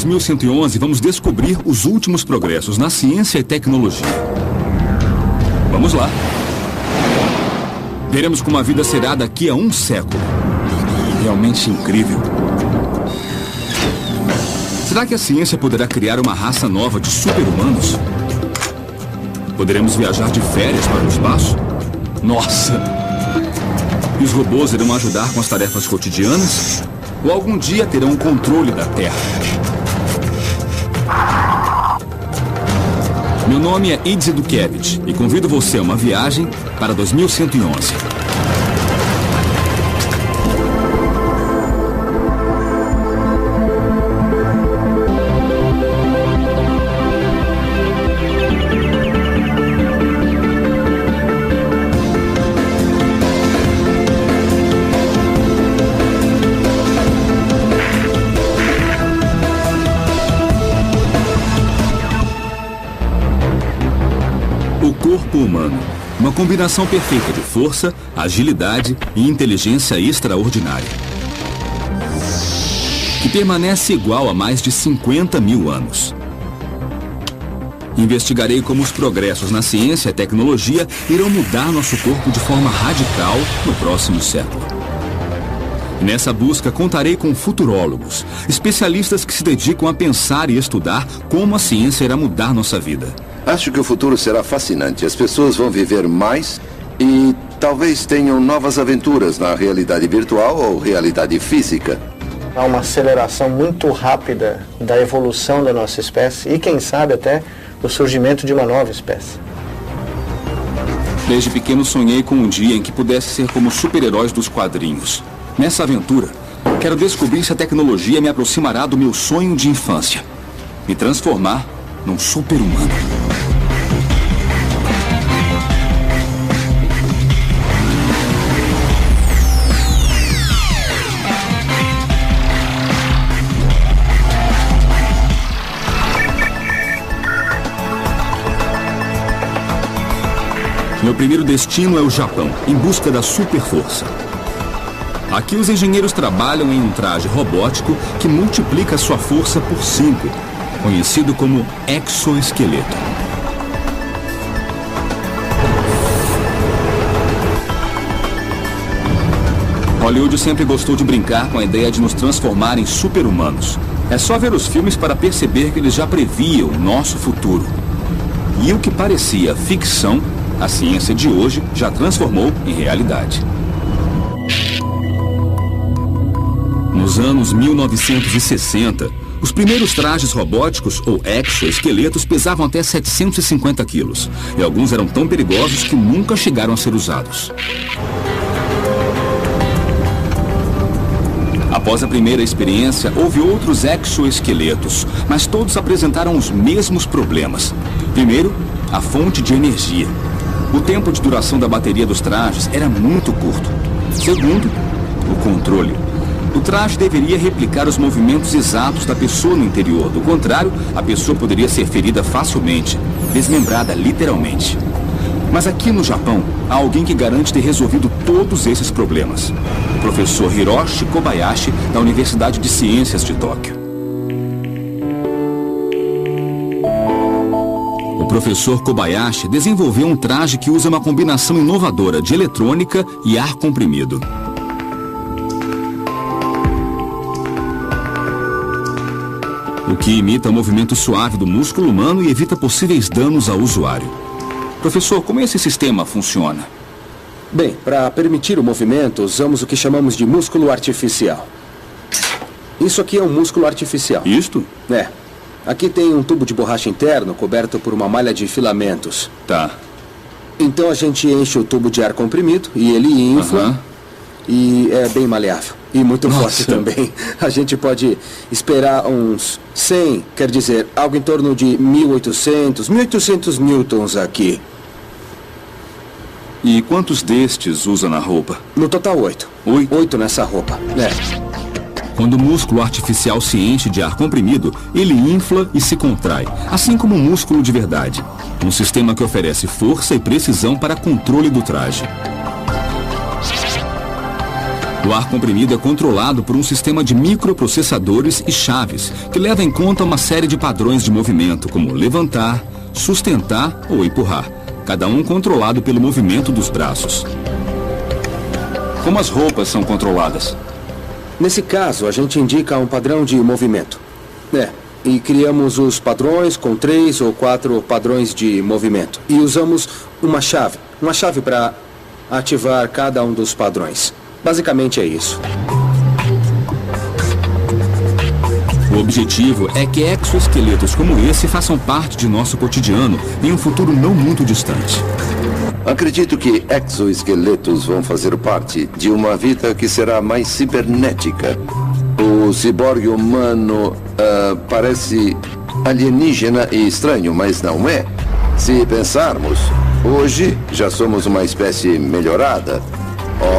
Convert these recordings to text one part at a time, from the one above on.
2111, vamos descobrir os últimos progressos na ciência e tecnologia. Vamos lá. Veremos como a vida será daqui a um século. Realmente incrível. Será que a ciência poderá criar uma raça nova de super-humanos? Poderemos viajar de férias para o espaço? Nossa! E os robôs irão ajudar com as tarefas cotidianas? Ou algum dia terão o controle da Terra? Meu nome é Idz Dukevich e convido você a uma viagem para 2111. O corpo humano, uma combinação perfeita de força, agilidade e inteligência extraordinária, que permanece igual há mais de 50 mil anos. Investigarei como os progressos na ciência e tecnologia irão mudar nosso corpo de forma radical no próximo século. Nessa busca, contarei com futurólogos, especialistas que se dedicam a pensar e estudar como a ciência irá mudar nossa vida. Acho que o futuro será fascinante. As pessoas vão viver mais e talvez tenham novas aventuras na realidade virtual ou realidade física. Há uma aceleração muito rápida da evolução da nossa espécie e, quem sabe, até o surgimento de uma nova espécie. Desde pequeno sonhei com um dia em que pudesse ser como super-heróis dos quadrinhos. Nessa aventura, quero descobrir se a tecnologia me aproximará do meu sonho de infância. Me transformar num super-humano. Meu primeiro destino é o Japão, em busca da super-força. Aqui os engenheiros trabalham em um traje robótico que multiplica sua força por 5, conhecido como exoesqueleto. Hollywood sempre gostou de brincar com a ideia de nos transformar em super-humanos. É só ver os filmes para perceber que eles já previam o nosso futuro. E o que parecia ficção, a ciência de hoje já transformou em realidade. Nos anos 1960, os primeiros trajes robóticos, ou exoesqueletos, pesavam até 750 quilos. E alguns eram tão perigosos que nunca chegaram a ser usados. Após a primeira experiência, houve outros exoesqueletos, mas todos apresentaram os mesmos problemas. Primeiro, a fonte de energia. O tempo de duração da bateria dos trajes era muito curto. Segundo, o controle. O traje deveria replicar os movimentos exatos da pessoa no interior. Do contrário, a pessoa poderia ser ferida facilmente, desmembrada literalmente. Mas aqui no Japão, há alguém que garante ter resolvido todos esses problemas. O professor Hiroshi Kobayashi, da Universidade de Ciências de Tóquio. O professor Kobayashi desenvolveu um traje que usa uma combinação inovadora de eletrônica e ar comprimido. O que imita o movimento suave do músculo humano e evita possíveis danos ao usuário. Professor, como esse sistema funciona? Bem, para permitir o movimento, usamos o que chamamos de músculo artificial. Isso aqui é um músculo artificial. Isto? É. Aqui tem um tubo de borracha interno coberto por uma malha de filamentos. Tá. Então a gente enche o tubo de ar comprimido e ele infla. E é bem maleável. E muito forte também. A gente pode esperar uns 100, quer dizer, algo em torno de 1.800 newtons aqui. E quantos destes usa na roupa? No total 8. 8 nessa roupa. É. Quando o músculo artificial se enche de ar comprimido, ele infla e se contrai, assim como um músculo de verdade. Um sistema que oferece força e precisão para controle do traje. O ar comprimido é controlado por um sistema de microprocessadores e chaves, que leva em conta uma série de padrões de movimento, como levantar, sustentar ou empurrar, cada um controlado pelo movimento dos braços. Como as roupas são controladas? Nesse caso, a gente indica um padrão de movimento. E criamos os padrões com 3 ou 4 padrões de movimento. E usamos uma chave para ativar cada um dos padrões. Basicamente é isso. O objetivo é que exoesqueletos como esse façam parte de nosso cotidiano em um futuro não muito distante. Acredito que exoesqueletos vão fazer parte de uma vida que será mais cibernética. O ciborgue humano parece alienígena e estranho, mas não é. Se pensarmos, hoje já somos uma espécie melhorada.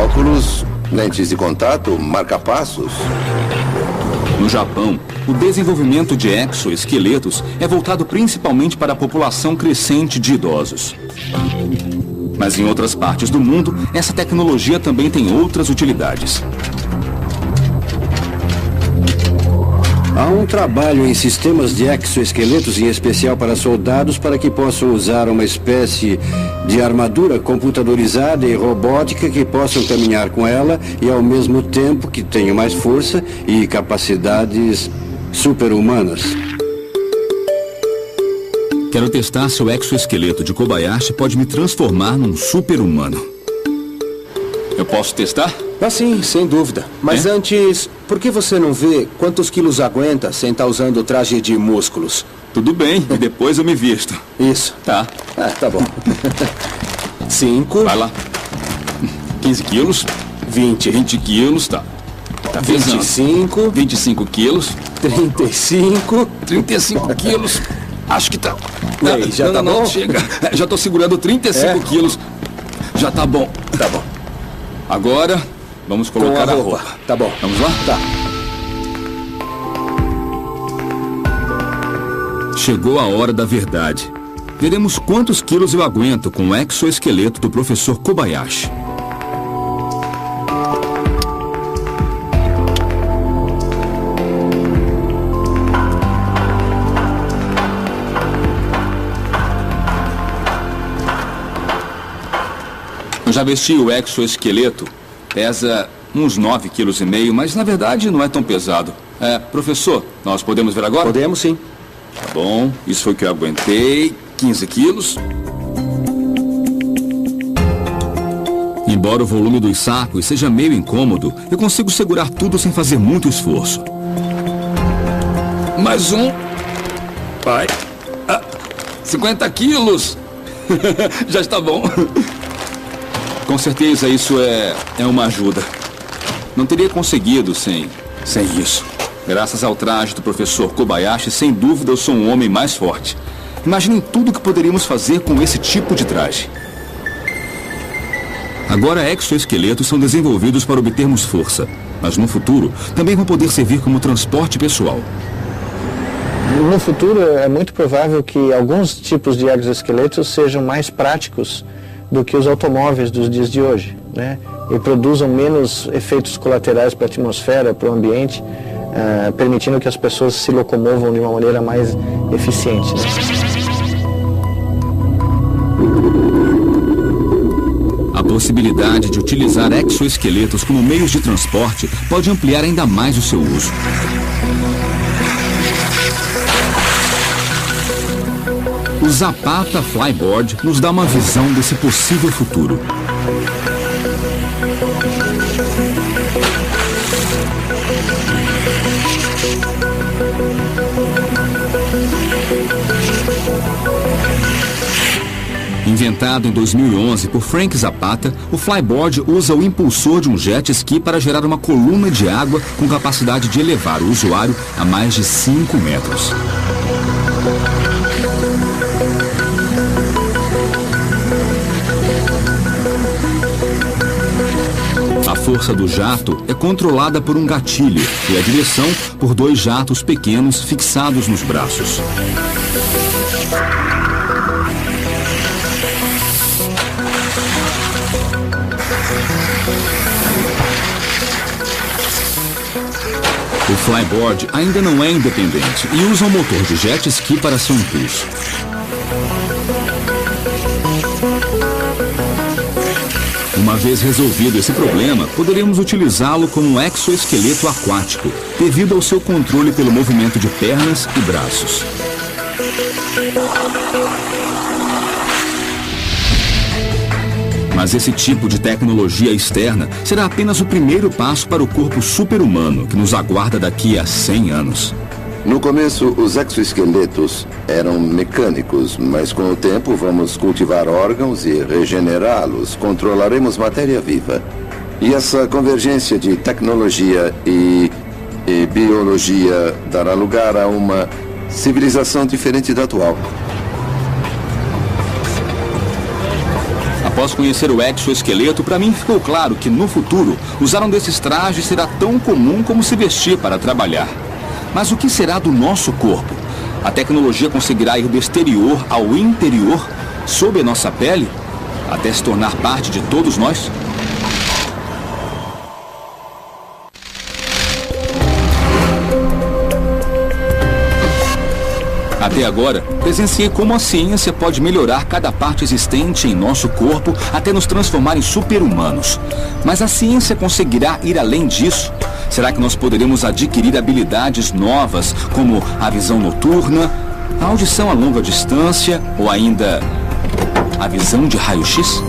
Óculos, lentes de contato, marca-passos. No Japão, o desenvolvimento de exoesqueletos é voltado principalmente para a população crescente de idosos. Mas em outras partes do mundo, essa tecnologia também tem outras utilidades. Há um trabalho em sistemas de exoesqueletos, em especial para soldados, para que possam usar uma espécie de armadura computadorizada e robótica que possam caminhar com ela e ao mesmo tempo que tenham mais força e capacidades super-humanas. Quero testar se o exoesqueleto de Kobayashi pode me transformar num super-humano. Eu posso testar? Sim, sem dúvida. Mas antes, por que você não vê quantos quilos aguenta sem estar usando o traje de músculos? Tudo bem, e depois eu me visto. Isso. Tá. Tá bom. 5. Vai lá. 15 quilos. 20 quilos, tá. Tá pesando. 25. 25 quilos. 35 quilos. Acho que tá. Aí, já tá bom? Chega. Já tô segurando 35 quilos. Já tá bom. Tá bom. Agora, vamos colocar a roupa. Tá bom. Vamos lá? Tá. Chegou a hora da verdade. Veremos quantos quilos eu aguento com o exoesqueleto do professor Kobayashi. Eu já vesti o exoesqueleto, pesa uns 9,5 kg, mas na verdade não é tão pesado. Professor, nós podemos ver agora? Podemos, sim. Tá bom, isso foi o que eu aguentei, 15 quilos. Embora o volume dos sacos seja meio incômodo, eu consigo segurar tudo sem fazer muito esforço. Mais um. Vai. 50 quilos. Já está bom. Com certeza isso é uma ajuda. Não teria conseguido sem isso. Graças ao traje do professor Kobayashi, sem dúvida eu sou um homem mais forte. Imaginem tudo que poderíamos fazer com esse tipo de traje. Agora exoesqueletos são desenvolvidos para obtermos força, mas no futuro também vão poder servir como transporte pessoal. No futuro é muito provável que alguns tipos de exoesqueletos sejam mais práticos do que os automóveis dos dias de hoje, né? E produzam menos efeitos colaterais para a atmosfera, para o ambiente, permitindo que as pessoas se locomovam de uma maneira mais eficiente, né? A possibilidade de utilizar exoesqueletos como meios de transporte pode ampliar ainda mais o seu uso. O Zapata Flyboard nos dá uma visão desse possível futuro. Inventado em 2011 por Frank Zapata, o Flyboard usa o impulsor de um jet ski para gerar uma coluna de água com capacidade de elevar o usuário a mais de 5 metros. A força do jato é controlada por um gatilho e a direção por 2 jatos pequenos fixados nos braços. O flyboard ainda não é independente e usa um motor de jet ski para seu impulso. Uma vez resolvido esse problema, poderemos utilizá-lo como um exoesqueleto aquático, devido ao seu controle pelo movimento de pernas e braços. Mas esse tipo de tecnologia externa será apenas o primeiro passo para o corpo super-humano que nos aguarda daqui a 100 anos. No começo, os exoesqueletos eram mecânicos, mas com o tempo vamos cultivar órgãos e regenerá-los. Controlaremos matéria viva. E essa convergência de tecnologia e biologia dará lugar a uma civilização diferente da atual. Após conhecer o exoesqueleto, para mim ficou claro que no futuro, usar um desses trajes será tão comum como se vestir para trabalhar. Mas o que será do nosso corpo? A tecnologia conseguirá ir do exterior ao interior, sob a nossa pele, até se tornar parte de todos nós? Até agora, presenciei como a ciência pode melhorar cada parte existente em nosso corpo até nos transformar em super-humanos. Mas a ciência conseguirá ir além disso? Será que nós poderemos adquirir habilidades novas, como a visão noturna, a audição a longa distância ou ainda a visão de raio-x?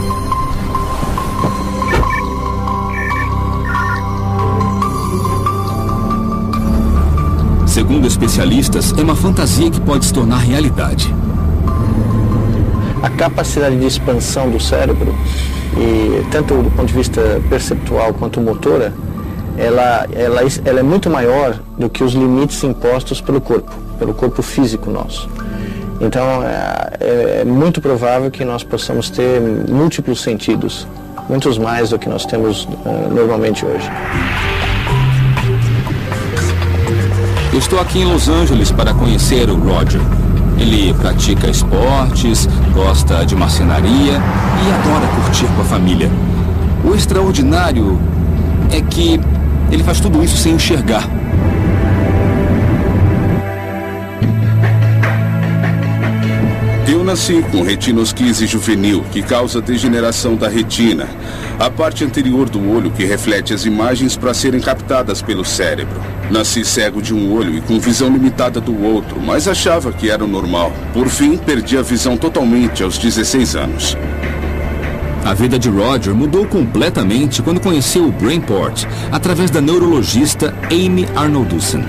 Segundo especialistas, é uma fantasia que pode se tornar realidade. A capacidade de expansão do cérebro, e tanto do ponto de vista perceptual quanto motora, ela é muito maior do que os limites impostos pelo corpo físico nosso. Então, é muito provável que nós possamos ter múltiplos sentidos, muitos mais do que nós temos normalmente hoje. Eu estou aqui em Los Angeles para conhecer o Roger. Ele pratica esportes, gosta de marcenaria e adora curtir com a família. O extraordinário é que ele faz tudo isso sem enxergar. Eu nasci com retinosquise juvenil, que causa degeneração da retina, a parte anterior do olho que reflete as imagens para serem captadas pelo cérebro. Nasci cego de um olho e com visão limitada do outro, mas achava que era o normal. Por fim, perdi a visão totalmente aos 16 anos. A vida de Roger mudou completamente quando conheceu o Brainport, através da neurologista Amy Arnoldussen.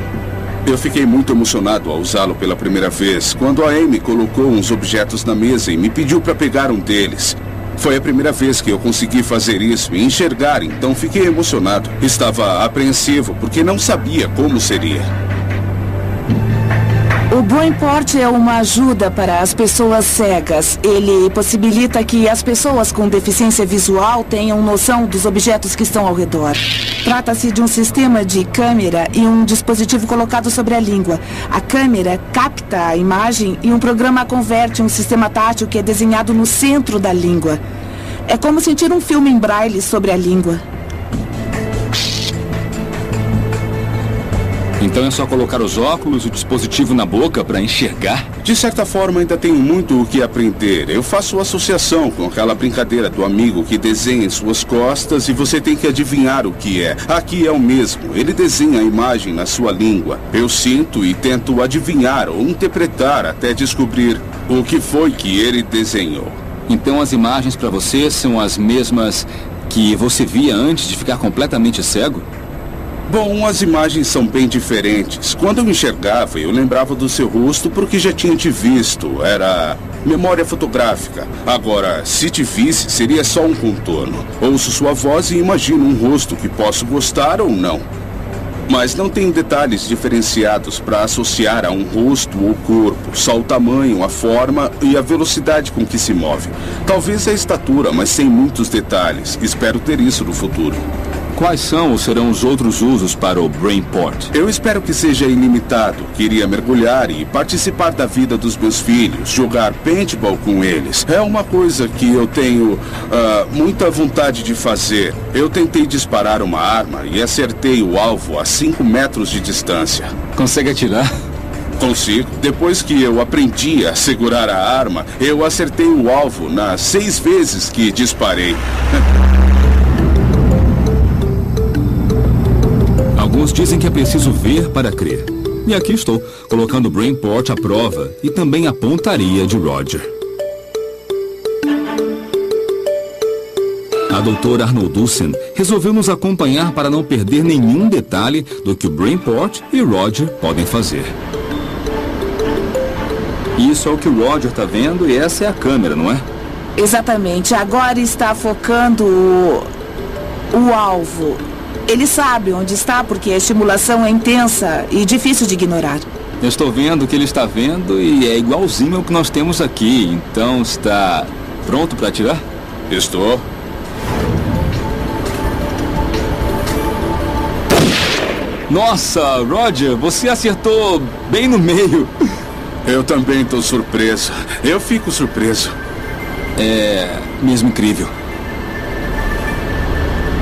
Eu fiquei muito emocionado ao usá-lo pela primeira vez, quando a Amy colocou uns objetos na mesa e me pediu para pegar um deles. Foi a primeira vez que eu consegui fazer isso e enxergar, então fiquei emocionado. Estava apreensivo porque não sabia como seria. O Brainport é uma ajuda para as pessoas cegas. Ele possibilita que as pessoas com deficiência visual tenham noção dos objetos que estão ao redor. Trata-se de um sistema de câmera e um dispositivo colocado sobre a língua. A câmera capta a imagem e um programa converte um sistema tátil que é desenhado no centro da língua. É como sentir um filme em braille sobre a língua. Então é só colocar os óculos e o dispositivo na boca para enxergar? De certa forma, ainda tenho muito o que aprender. Eu faço associação com aquela brincadeira do amigo que desenha em suas costas e você tem que adivinhar o que é. Aqui é o mesmo. Ele desenha a imagem na sua língua. Eu sinto e tento adivinhar ou interpretar até descobrir o que foi que ele desenhou. Então as imagens para você são as mesmas que você via antes de ficar completamente cego? Bom, as imagens são bem diferentes. Quando eu enxergava, eu lembrava do seu rosto porque já tinha te visto. Era memória fotográfica. Agora, se te visse, seria só um contorno. Ouço sua voz e imagino um rosto que posso gostar ou não. Mas não tenho detalhes diferenciados para associar a um rosto ou corpo. Só o tamanho, a forma e a velocidade com que se move. Talvez a estatura, mas sem muitos detalhes. Espero ter isso no futuro. quais são ou serão os outros usos para o Brainport? Eu espero que seja ilimitado. Queria mergulhar e participar da vida dos meus filhos, jogar paintball com eles. É uma coisa que eu tenho muita vontade de fazer. Eu tentei disparar uma arma e acertei o alvo a 5 metros de distância. Consegue atirar? Consigo. Depois que eu aprendi a segurar a arma, eu acertei o alvo nas 6 vezes que disparei. Alguns dizem que é preciso ver para crer. E aqui estou, colocando o Brainport à prova e também a pontaria de Roger. A doutora Arnoldussen resolveu nos acompanhar para não perder nenhum detalhe do que o Brainport e Roger podem fazer. Isso é o que o Roger está vendo e essa é a câmera, não é? Exatamente. Agora está focando o alvo. Ele sabe onde está porque a estimulação é intensa e difícil de ignorar. Eu estou vendo o que ele está vendo e é igualzinho ao que nós temos aqui. Então está pronto para atirar? Estou. Nossa, Roger, você acertou bem no meio. Eu também estou surpreso. Eu fico surpreso. É mesmo incrível.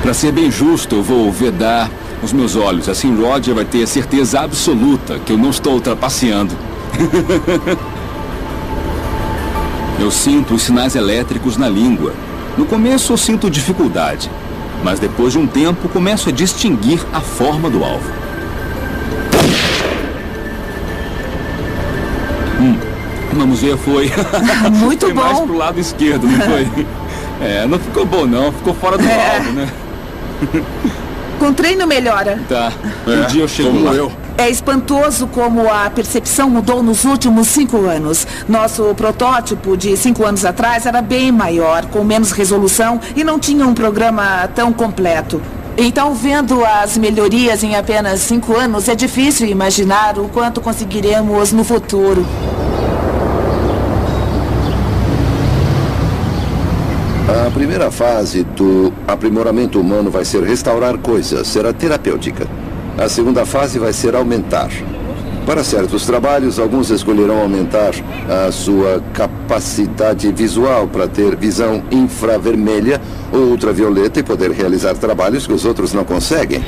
Para ser bem justo, eu vou vedar os meus olhos. Assim, Roger vai ter certeza absoluta que eu não estou trapaceando. Eu sinto os sinais elétricos na língua. No começo eu sinto dificuldade, mas depois de um tempo começo a distinguir a forma do alvo. Vamos ver, foi. Muito foi bom. Mais pro lado esquerdo, não foi? Não ficou bom não, ficou fora do alvo, né? Com treino melhora. Tá, um dia eu chego como lá. eu. É espantoso como a percepção mudou nos últimos 5 anos. Nosso protótipo de 5 anos atrás era bem maior, com menos resolução e não tinha um programa tão completo. Então, vendo as melhorias em apenas 5 anos, é difícil imaginar o quanto conseguiremos no futuro. A primeira fase do aprimoramento humano vai ser restaurar coisas, será terapêutica. A segunda fase vai ser aumentar. Para certos trabalhos, alguns escolherão aumentar a sua capacidade visual para ter visão infravermelha ou ultravioleta e poder realizar trabalhos que os outros não conseguem.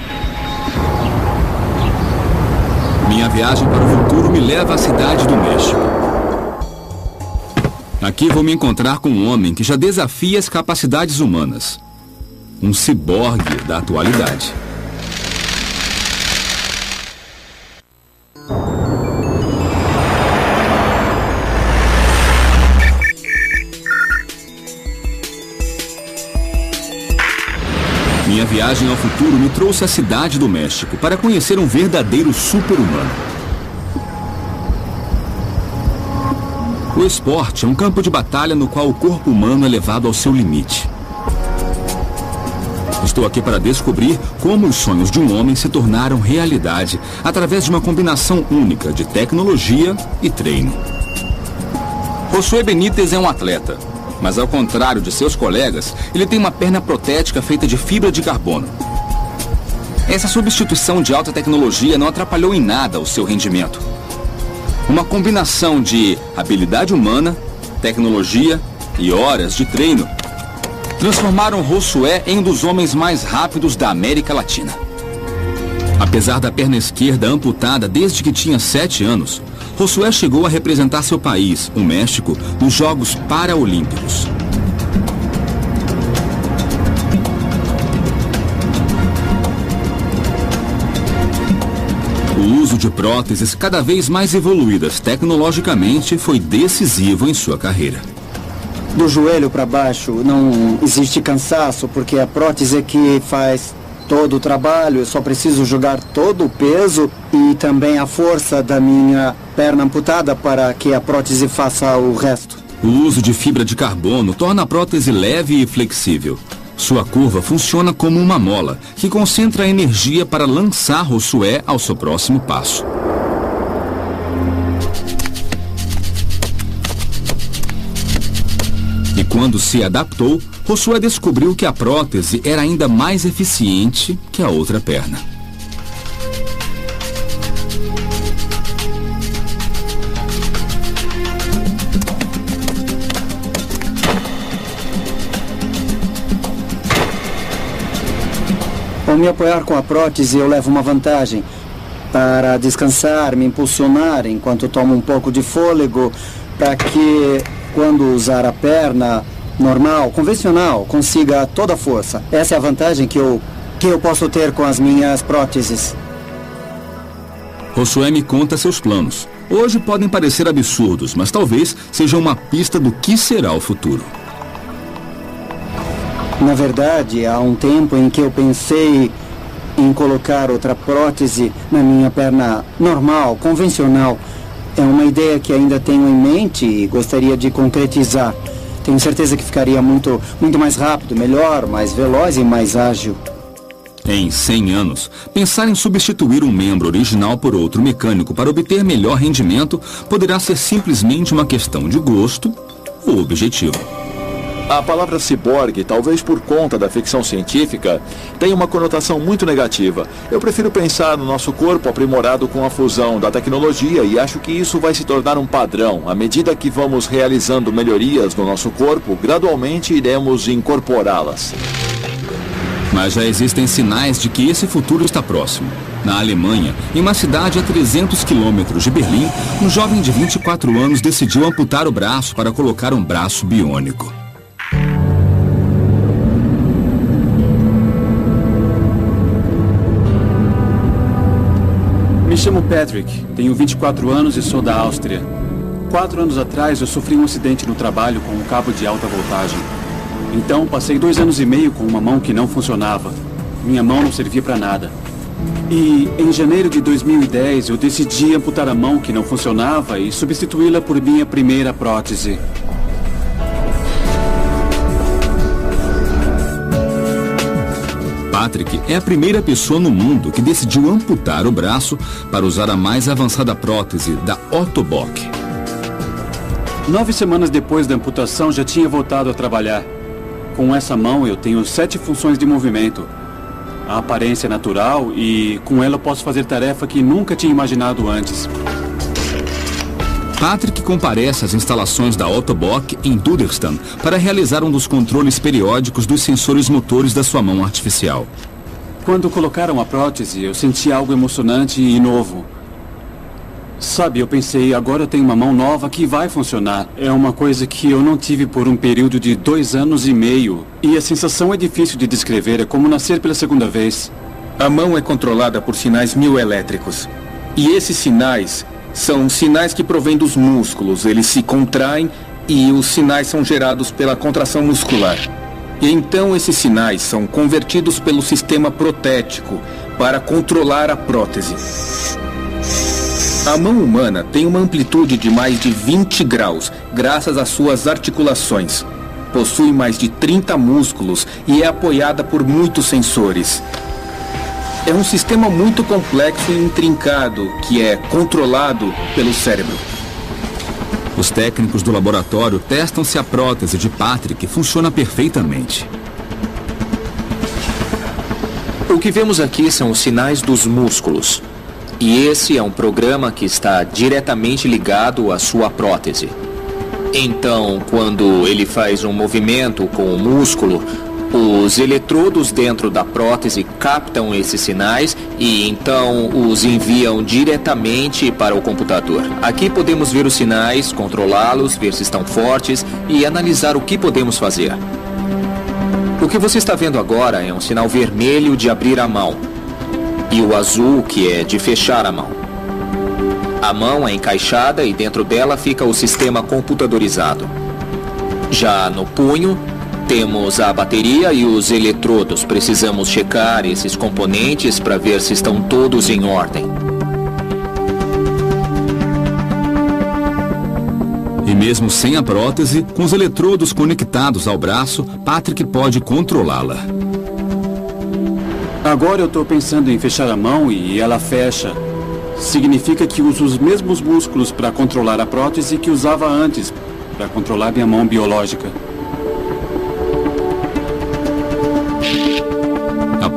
Minha viagem para o futuro me leva à cidade do México. Aqui vou me encontrar com um homem que já desafia as capacidades humanas. Um ciborgue da atualidade. Minha viagem ao futuro me trouxe à cidade do México para conhecer um verdadeiro super-humano. O esporte é um campo de batalha no qual o corpo humano é levado ao seu limite. Estou aqui para descobrir como os sonhos de um homem se tornaram realidade através de uma combinação única de tecnologia e treino. Josué Benítez é um atleta, mas ao contrário de seus colegas, ele tem uma perna protética feita de fibra de carbono. Essa substituição de alta tecnologia não atrapalhou em nada o seu rendimento. Uma combinação de habilidade humana, tecnologia e horas de treino transformaram Josué em um dos homens mais rápidos da América Latina. Apesar da perna esquerda amputada desde que tinha 7 anos, Josué chegou a representar seu país, o México, nos Jogos Paraolímpicos. O uso de próteses cada vez mais evoluídas tecnologicamente foi decisivo em sua carreira. Do joelho para baixo não existe cansaço, porque a prótese é que faz todo o trabalho. Eu só preciso jogar todo o peso e também a força da minha perna amputada para que a prótese faça o resto. O uso de fibra de carbono torna a prótese leve e flexível. Sua curva funciona como uma mola, que concentra a energia para lançar Josué ao seu próximo passo. E quando se adaptou, Josué descobriu que a prótese era ainda mais eficiente que a outra perna. Ao me apoiar com a prótese, eu levo uma vantagem. Para descansar, me impulsionar enquanto tomo um pouco de fôlego, para que, quando usar a perna normal, convencional, consiga toda a força. Essa é a vantagem que eu posso ter com as minhas próteses. Josué me conta seus planos. Hoje podem parecer absurdos, mas talvez seja uma pista do que será o futuro. Na verdade, há um tempo em que eu pensei em colocar outra prótese na minha perna normal, convencional. É uma ideia que ainda tenho em mente e gostaria de concretizar. Tenho certeza que ficaria muito mais rápido, melhor, mais veloz e mais ágil. Em 100 anos, pensar em substituir um membro original por outro mecânico para obter melhor rendimento poderá ser simplesmente uma questão de gosto ou objetivo. A palavra ciborgue, talvez por conta da ficção científica, tem uma conotação muito negativa. Eu prefiro pensar no nosso corpo aprimorado com a fusão da tecnologia e acho que isso vai se tornar um padrão. À medida que vamos realizando melhorias no nosso corpo, gradualmente iremos incorporá-las. Mas já existem sinais de que esse futuro está próximo. Na Alemanha, em uma cidade a 300 quilômetros de Berlim, um jovem de 24 anos decidiu amputar o braço para colocar um braço biônico. Me chamo Patrick, tenho 24 anos e sou da Áustria. 4 anos atrás eu sofri um acidente no trabalho com um cabo de alta voltagem. Então passei 2 anos e meio com uma mão que não funcionava. Minha mão não servia para nada. E em janeiro de 2010 eu decidi amputar a mão que não funcionava e substituí-la por minha primeira prótese. Patrick é a primeira pessoa no mundo que decidiu amputar o braço para usar a mais avançada prótese da Ottobock. 9 semanas depois da amputação já tinha voltado a trabalhar. Com essa mão eu tenho 7 funções de movimento. A aparência natural e com ela eu posso fazer tarefa que nunca tinha imaginado antes. Patrick comparece às instalações da Ottobock em Duderstam para realizar um dos controles periódicos dos sensores motores da sua mão artificial. Quando colocaram a prótese, eu senti algo emocionante e novo. Sabe, eu pensei, agora eu tenho uma mão nova que vai funcionar. É uma coisa que eu não tive por um período de 2 anos e meio. E a sensação é difícil de descrever, é como nascer pela segunda vez. A mão é controlada por sinais mioelétricos. E esses sinais são sinais que provêm dos músculos. Eles se contraem e os sinais são gerados pela contração muscular. E então esses sinais são convertidos pelo sistema protético para controlar a prótese. A mão humana tem uma amplitude de mais de 20 graus, graças às suas articulações. Possui mais de 30 músculos e é apoiada por muitos sensores. É um sistema muito complexo e intrincado, que é controlado pelo cérebro. Os técnicos do laboratório testam se a prótese de Patrick funciona perfeitamente. O que vemos aqui são os sinais dos músculos. E esse é um programa que está diretamente ligado à sua prótese. Então, quando ele faz um movimento com o músculo, os eletrodos dentro da prótese captam esses sinais e então os enviam diretamente para o computador. Aqui podemos ver os sinais, controlá-los, ver se estão fortes e analisar o que podemos fazer. O que você está vendo agora é um sinal vermelho de abrir a mão e o azul que é de fechar a mão. A mão é encaixada e dentro dela fica o sistema computadorizado. Já no punho, temos a bateria e os eletrodos. Precisamos checar esses componentes para ver se estão todos em ordem. E mesmo sem a prótese, com os eletrodos conectados ao braço, Patrick pode controlá-la. Agora eu estou pensando em fechar a mão e ela fecha. Significa que uso os mesmos músculos para controlar a prótese que usava antes, para controlar minha mão biológica.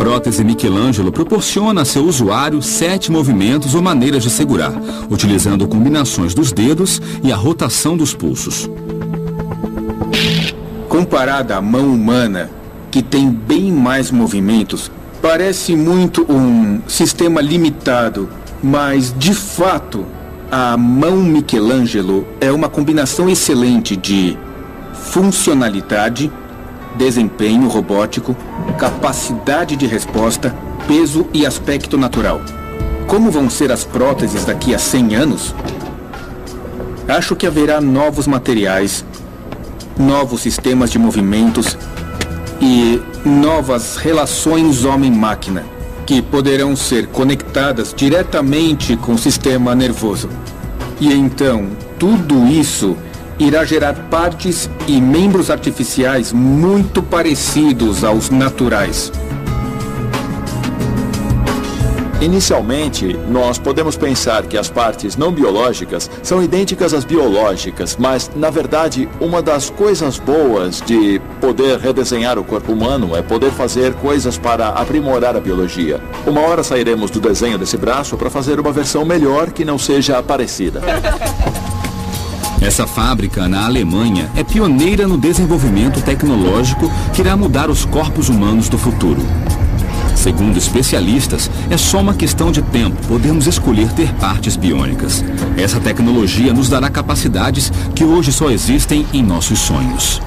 prótese Michelangelo proporciona a seu usuário 7 movimentos ou maneiras de segurar, utilizando combinações dos dedos e a rotação dos pulsos. Comparada à mão humana, que tem bem mais movimentos, parece muito um sistema limitado, mas de fato, a mão Michelangelo é uma combinação excelente de funcionalidade, desempenho robótico, capacidade de resposta, peso e aspecto natural. Como vão ser as próteses daqui a 100 anos? Acho que haverá novos materiais, novos sistemas de movimentos e novas relações homem-máquina, que poderão ser conectadas diretamente com o sistema nervoso. E então, tudo isso irá gerar partes e membros artificiais muito parecidos aos naturais. Inicialmente, nós podemos pensar que as partes não biológicas são idênticas às biológicas, mas, na verdade, uma das coisas boas de poder redesenhar o corpo humano é poder fazer coisas para aprimorar a biologia. Uma hora sairemos do desenho desse braço para fazer uma versão melhor que não seja parecida. Essa fábrica, na Alemanha, é pioneira no desenvolvimento tecnológico que irá mudar os corpos humanos do futuro. Segundo especialistas, é só uma questão de tempo podermos escolher ter partes biônicas. Essa tecnologia nos dará capacidades que hoje só existem em nossos sonhos.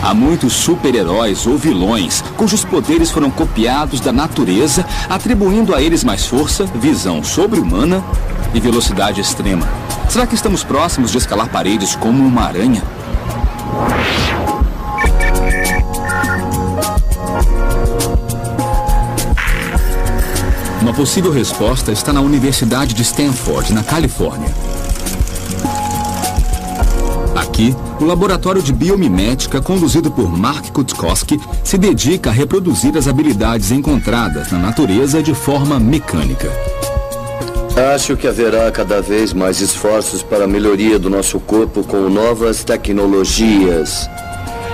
Há muitos super-heróis ou vilões cujos poderes foram copiados da natureza, atribuindo a eles mais força, visão sobre-humana e velocidade extrema. Será que estamos próximos de escalar paredes como uma aranha? Uma possível resposta está na Universidade de Stanford, na Califórnia. Aqui, o laboratório de biomimética, conduzido por Mark Cutkosky, se dedica a reproduzir as habilidades encontradas na natureza de forma mecânica. Acho que haverá cada vez mais esforços para a melhoria do nosso corpo com novas tecnologias.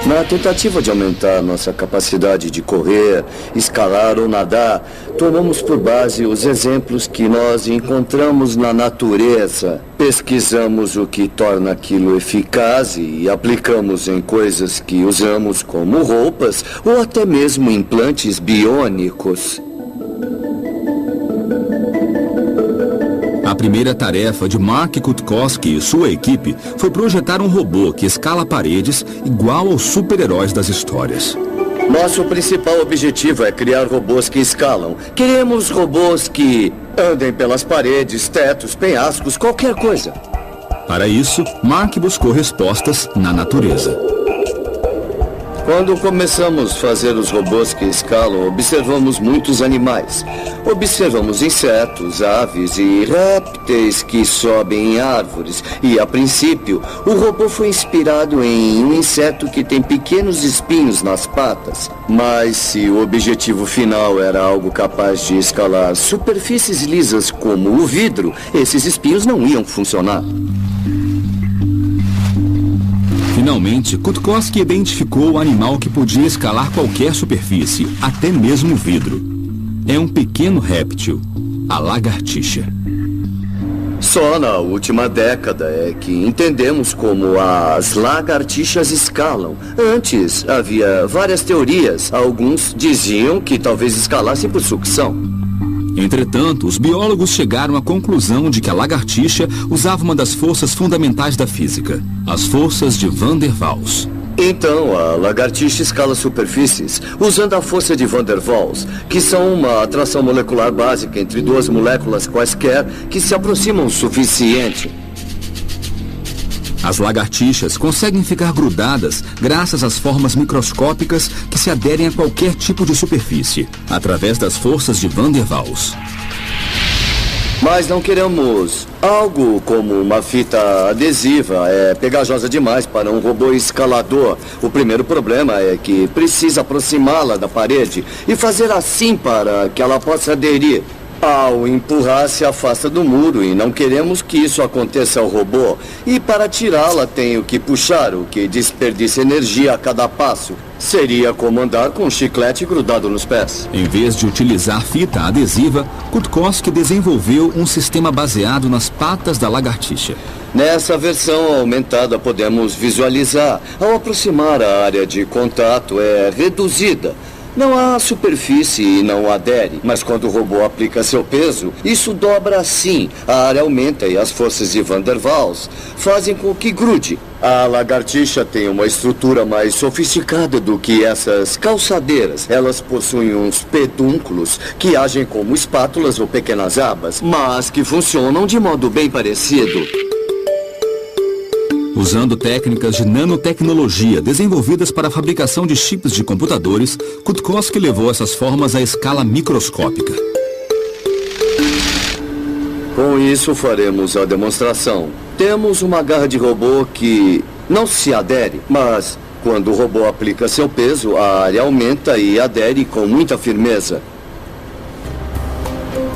Na tentativa de aumentar nossa capacidade de correr, escalar ou nadar, tomamos por base os exemplos que nós encontramos na natureza. Pesquisamos o que torna aquilo eficaz e aplicamos em coisas que usamos como roupas ou até mesmo implantes biônicos. A primeira tarefa de Mark Cutkosky e sua equipe foi projetar um robô que escala paredes igual aos super-heróis das histórias. Nosso principal objetivo é criar robôs que escalam. Queremos robôs que andem pelas paredes, tetos, penhascos, qualquer coisa. Para isso, Mark buscou respostas na natureza. Quando começamos a fazer os robôs que escalam, observamos muitos animais. Observamos insetos, aves e répteis que sobem em árvores. E, a princípio, o robô foi inspirado em um inseto que tem pequenos espinhos nas patas. Mas se o objetivo final era algo capaz de escalar superfícies lisas como o vidro, esses espinhos não iam funcionar. Finalmente, Cutkosky identificou o animal que podia escalar qualquer superfície, até mesmo vidro. É um pequeno réptil, a lagartixa. Só na última década é que entendemos como as lagartixas escalam. Antes, havia várias teorias. Alguns diziam que talvez escalassem por sucção. Entretanto, os biólogos chegaram à conclusão de que a lagartixa usava uma das forças fundamentais da física, as forças de Van der Waals. Então, a lagartixa escala superfícies usando a força de Van der Waals, que são uma atração molecular básica entre duas moléculas quaisquer que se aproximam o suficiente. As lagartixas conseguem ficar grudadas graças às formas microscópicas que se aderem a qualquer tipo de superfície, através das forças de Van der Waals. Mas não queremos algo como uma fita adesiva. É pegajosa demais para um robô escalador. O primeiro problema é que precisa aproximá-la da parede e fazer assim para que ela possa aderir. Ao empurrar, se afasta do muro e não queremos que isso aconteça ao robô. E para tirá-la, tenho que puxar, o que desperdiça energia a cada passo. Seria como andar com um chiclete grudado nos pés. Em vez de utilizar fita adesiva, Kutkowski desenvolveu um sistema baseado nas patas da lagartixa. Nessa versão aumentada podemos visualizar. Ao aproximar, a área de contato é reduzida. Não há superfície e não adere, mas quando o robô aplica seu peso, isso dobra assim. A área aumenta e as forças de Van der Waals fazem com que grude. A lagartixa tem uma estrutura mais sofisticada do que essas calçadeiras. Elas possuem uns pedúnculos que agem como espátulas ou pequenas abas, mas que funcionam de modo bem parecido. Usando técnicas de nanotecnologia desenvolvidas para a fabricação de chips de computadores, Kutkowski levou essas formas à escala microscópica. Com isso faremos a demonstração. Temos uma garra de robô que não se adere, mas quando o robô aplica seu peso, a área aumenta e adere com muita firmeza.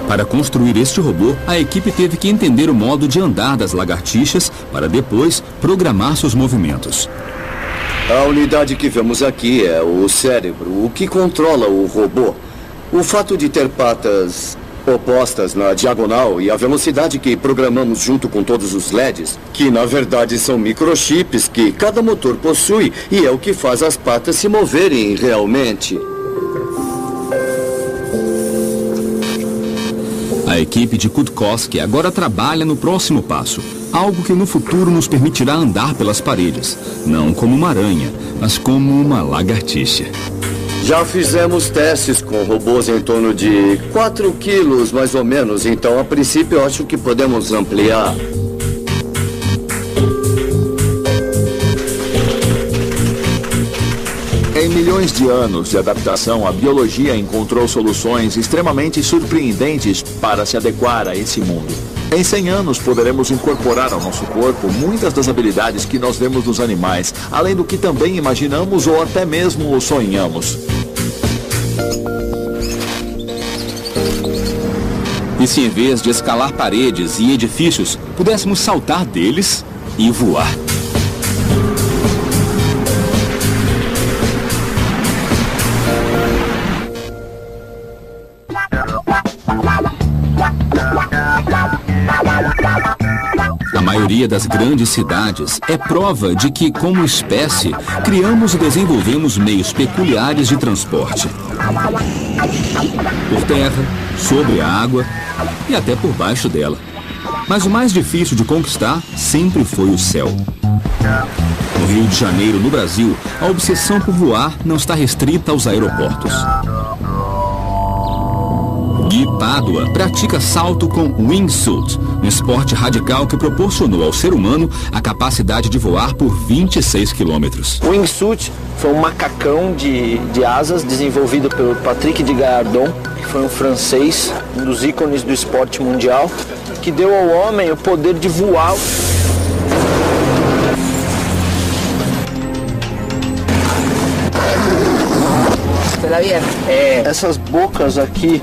Para construir este robô, a equipe teve que entender o modo de andar das lagartixas para depois programar seus movimentos. A unidade que vemos aqui é o cérebro, o que controla o robô. O fato de ter patas opostas na diagonal e a velocidade que programamos junto com todos os LEDs, que na verdade são microchips que cada motor possui e é o que faz as patas se moverem realmente. A equipe de Kutkowski agora trabalha no próximo passo, algo que no futuro nos permitirá andar pelas paredes, não como uma aranha, mas como uma lagartixa. Já fizemos testes com robôs em torno de 4 quilos, mais ou menos, então a princípio eu acho que podemos ampliar. Em milhões de anos de adaptação, a biologia encontrou soluções extremamente surpreendentes para se adequar a esse mundo. Em 100 anos, poderemos incorporar ao nosso corpo muitas das habilidades que nós vemos nos animais, além do que também imaginamos ou até mesmo sonhamos. E se em vez de escalar paredes e edifícios, pudéssemos saltar deles e voar? A maioria das grandes cidades é prova de que, como espécie, criamos e desenvolvemos meios peculiares de transporte. Por terra, sobre a água e até por baixo dela. Mas o mais difícil de conquistar sempre foi o céu. No Rio de Janeiro, no Brasil, a obsessão por voar não está restrita aos aeroportos. Gui Pádua pratica salto com wingsuit, um esporte radical que proporcionou ao ser humano a capacidade de voar por 26 quilômetros. O wingsuit foi um macacão de asas desenvolvido pelo Patrick de Gallardon, que foi um francês, um dos ícones do esporte mundial, que deu ao homem o poder de voar. Essas bocas aqui,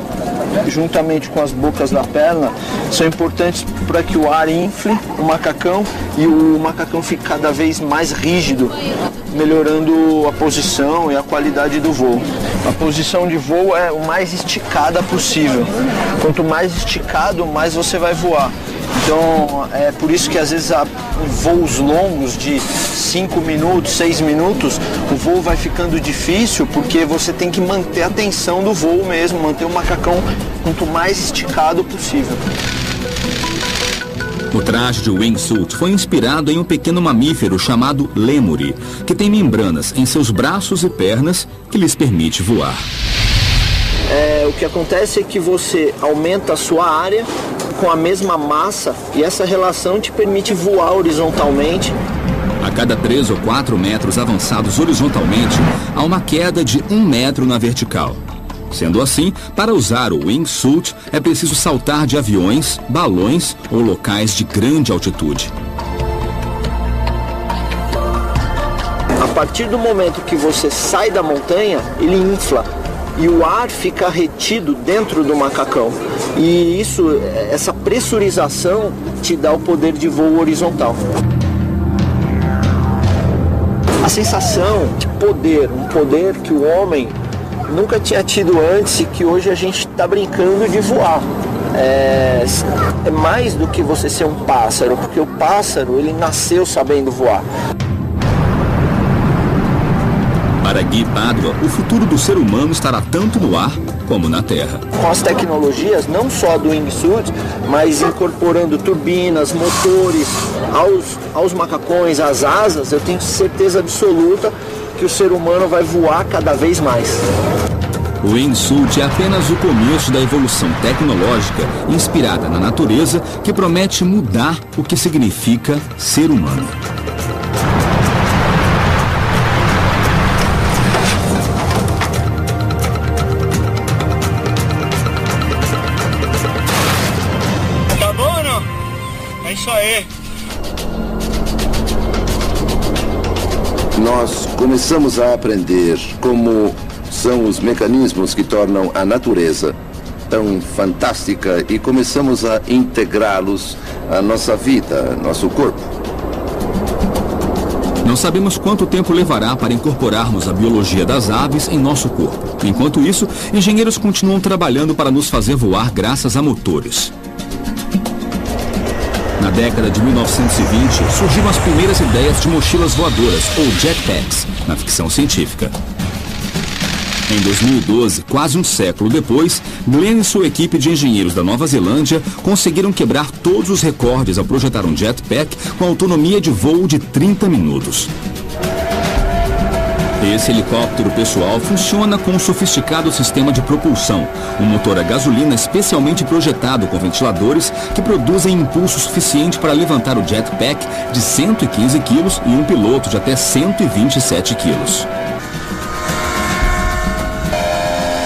juntamente com as bocas da perna, são importantes para que o ar infle o macacão e o macacão fique cada vez mais rígido, melhorando a posição e a qualidade do voo. A posição de voo é o mais esticada possível. Quanto mais esticado, mais você vai voar. Então, é por isso que às vezes há voos longos de 5 minutos, 6 minutos, o voo vai ficando difícil porque você tem que manter a tensão do voo mesmo, manter o macacão quanto mais esticado possível. O traje de wingsuit foi inspirado em um pequeno mamífero chamado lêmure, que tem membranas em seus braços e pernas que lhes permite voar. O que acontece é que você aumenta a sua área com a mesma massa e essa relação te permite voar horizontalmente. A cada 3 ou 4 metros avançados horizontalmente, há uma queda de 1 metro na vertical. Sendo assim, para usar o wingsuit, é preciso saltar de aviões, balões ou locais de grande altitude. A partir do momento que você sai da montanha, ele infla. e o ar fica retido dentro do macacão. E essa pressurização te dá o poder de voo horizontal. A sensação de poder, um poder que o homem nunca tinha tido antes e que hoje a gente está brincando de voar. É mais do que você ser um pássaro, porque o pássaro, ele nasceu sabendo voar. Para Gui Padua, o futuro do ser humano estará tanto no ar como na terra. Com as tecnologias, não só do wingsuit, mas incorporando turbinas, motores aos macacões, às asas, eu tenho certeza absoluta que o ser humano vai voar cada vez mais. O wingsuit é apenas o começo da evolução tecnológica inspirada na natureza que promete mudar o que significa ser humano. Tá bom ou não? É isso aí. Nós começamos a aprender como são os mecanismos que tornam a natureza tão fantástica e começamos a integrá-los à nossa vida, nosso corpo. Não sabemos quanto tempo levará para incorporarmos a biologia das aves em nosso corpo. Enquanto isso, engenheiros continuam trabalhando para nos fazer voar graças a motores. Na década de 1920, surgiram as primeiras ideias de mochilas voadoras, ou jetpacks, na ficção científica. Em 2012, quase um século depois, Glenn e sua equipe de engenheiros da Nova Zelândia conseguiram quebrar todos os recordes ao projetar um jetpack com autonomia de voo de 30 minutos. Esse helicóptero pessoal funciona com um sofisticado sistema de propulsão, um motor a gasolina especialmente projetado com ventiladores que produzem impulso suficiente para levantar o jetpack de 115 quilos e um piloto de até 127 quilos.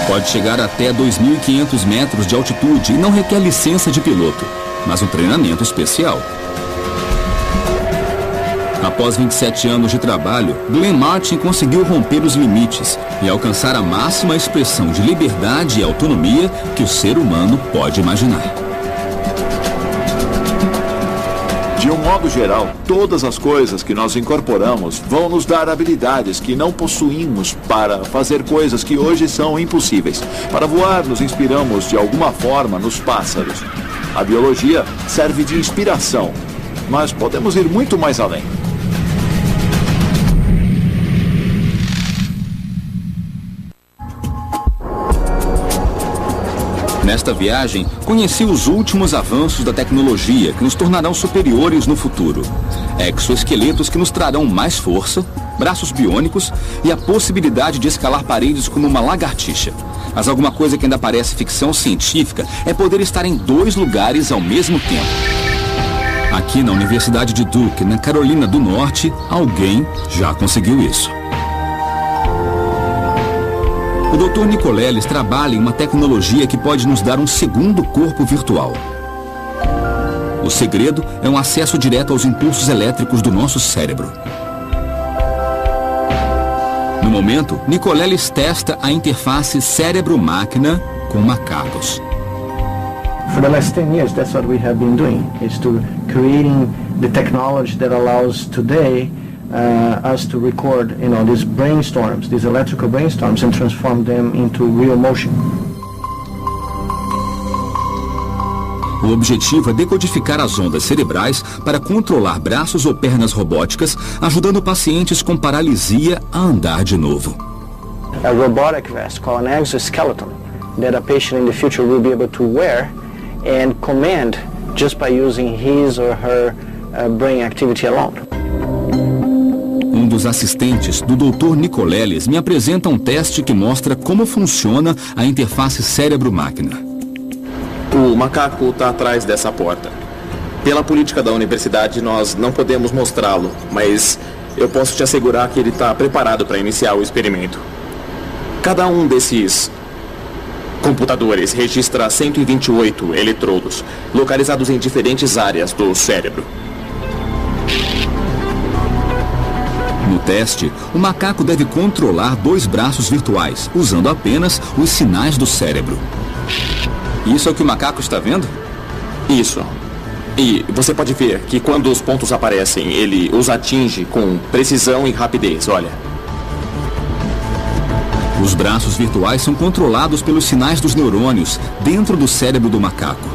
Pode chegar até 2.500 metros de altitude e não requer licença de piloto, mas um treinamento especial. Após 27 anos de trabalho, Glenn Martin conseguiu romper os limites e alcançar a máxima expressão de liberdade e autonomia que o ser humano pode imaginar. De um modo geral, todas as coisas que nós incorporamos vão nos dar habilidades que não possuímos para fazer coisas que hoje são impossíveis. Para voar, nos inspiramos de alguma forma nos pássaros. A biologia serve de inspiração, mas podemos ir muito mais além. Nesta viagem, conheci os últimos avanços da tecnologia que nos tornarão superiores no futuro. Exoesqueletos que nos trarão mais força, braços biônicos e a possibilidade de escalar paredes como uma lagartixa. Mas alguma coisa que ainda parece ficção científica é poder estar em 2 lugares ao mesmo tempo. Aqui na Universidade de Duke, na Carolina do Norte, alguém já conseguiu isso. O Dr. Nicoleles trabalha em uma tecnologia que pode nos dar um segundo corpo virtual. O segredo é um acesso direto aos impulsos elétricos do nosso cérebro. No momento, Nicoleles testa a interface cérebro-máquina com macacos. For the last 10 years, that's what we have been doing, is to creating the technology that allows today us to record, these brainstorms, these electrical brainstorms, and transform them into real motion. O objetivo é decodificar as ondas cerebrais para controlar braços ou pernas robóticas, ajudando pacientes com paralisia a andar de novo. A robotic vest called an exoskeleton that a patient in the future will be able to wear and command just by using his or her brain activity alone. Um dos assistentes do Dr. Nicoleles me apresenta um teste que mostra como funciona a interface cérebro-máquina. O macaco está atrás dessa porta. Pela política da universidade, nós não podemos mostrá-lo, mas eu posso te assegurar que ele está preparado para iniciar o experimento. Cada um desses computadores registra 128 eletrodos, localizados em diferentes áreas do cérebro. No teste, o macaco deve controlar 2 braços virtuais, usando apenas os sinais do cérebro. Isso é o que o macaco está vendo? Isso. E você pode ver que quando os pontos aparecem, ele os atinge com precisão e rapidez, olha. Os braços virtuais são controlados pelos sinais dos neurônios dentro do cérebro do macaco.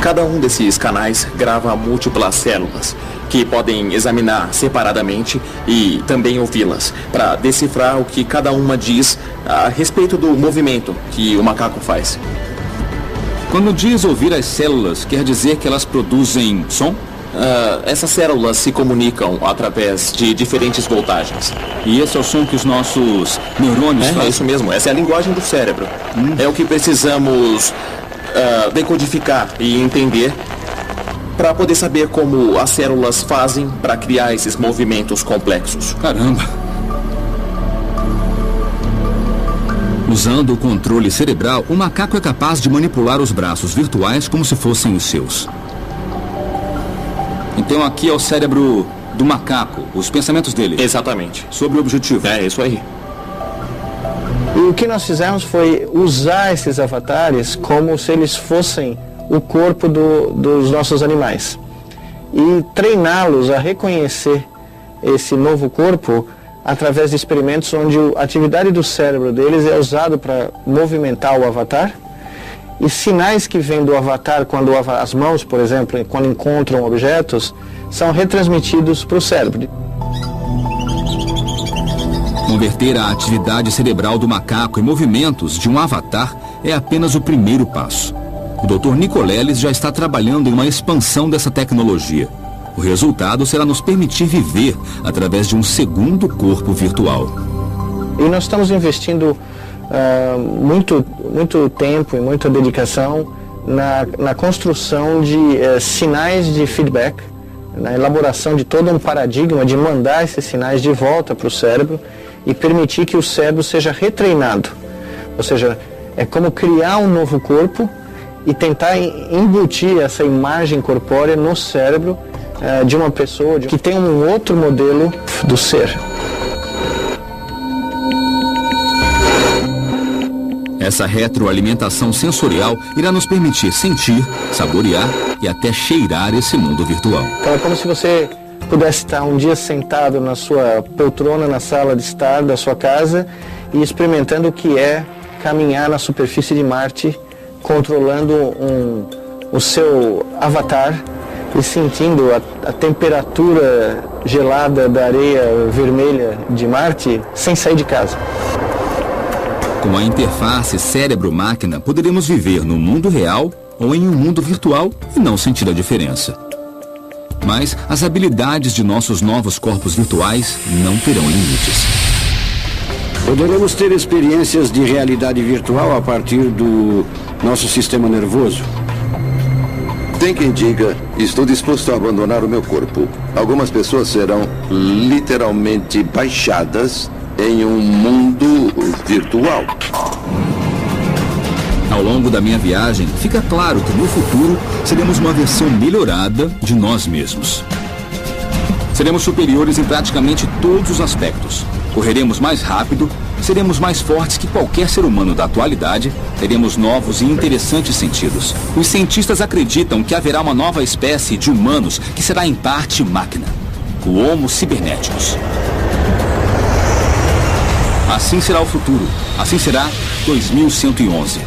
Cada um desses canais grava múltiplas células, que podem examinar separadamente e também ouvi-las, para decifrar o que cada uma diz a respeito do movimento que o macaco faz. Quando diz ouvir as células, quer dizer que elas produzem som? Essas células se comunicam através de diferentes voltagens. E esse é o som que os nossos neurônios fazem? É isso mesmo, essa é a linguagem do cérebro. É o que precisamos decodificar e entender para poder saber como as células fazem para criar esses movimentos complexos. Caramba! Usando o controle cerebral, o macaco é capaz de manipular os braços virtuais como se fossem os seus. Então aqui é o cérebro do macaco, os pensamentos dele. Exatamente. Sobre o objetivo. É isso aí. E o que nós fizemos foi usar esses avatares como se eles fossem o corpo dos nossos animais. E treiná-los a reconhecer esse novo corpo através de experimentos onde a atividade do cérebro deles é usado para movimentar o avatar, e sinais que vêm do avatar quando as mãos, por exemplo, quando encontram objetos, são retransmitidos para o cérebro. Converter a atividade cerebral do macaco em movimentos de um avatar é apenas o primeiro passo. O Dr. Nicoleles já está trabalhando em uma expansão dessa tecnologia. O resultado será nos permitir viver através de um segundo corpo virtual. E nós estamos investindo muito tempo e muita dedicação na construção de sinais de feedback, na elaboração de todo um paradigma de mandar esses sinais de volta para o cérebro e permitir que o cérebro seja retreinado. Ou seja, é como criar um novo corpo e tentar embutir essa imagem corpórea no cérebro de uma pessoa que tem um outro modelo do ser. Essa retroalimentação sensorial irá nos permitir sentir, saborear e até cheirar esse mundo virtual. Então é como se você pudesse estar um dia sentado na sua poltrona na sala de estar da sua casa e experimentando o que é caminhar na superfície de Marte, controlando o seu avatar e sentindo a temperatura gelada da areia vermelha de Marte sem sair de casa. Com a interface cérebro-máquina, poderemos viver no mundo real ou em um mundo virtual e não sentir a diferença. Mas as habilidades de nossos novos corpos virtuais não terão limites. Poderemos ter experiências de realidade virtual a partir do nosso sistema nervoso? Tem quem diga, estou disposto a abandonar o meu corpo. Algumas pessoas serão literalmente baixadas em um mundo virtual. Ao longo da minha viagem, fica claro que no futuro seremos uma versão melhorada de nós mesmos. Seremos superiores em praticamente todos os aspectos. Correremos mais rápido, seremos mais fortes que qualquer ser humano da atualidade, teremos novos e interessantes sentidos. Os cientistas acreditam que haverá uma nova espécie de humanos que será em parte máquina, o Homo Cibernéticos. Assim será o futuro, assim será 2111.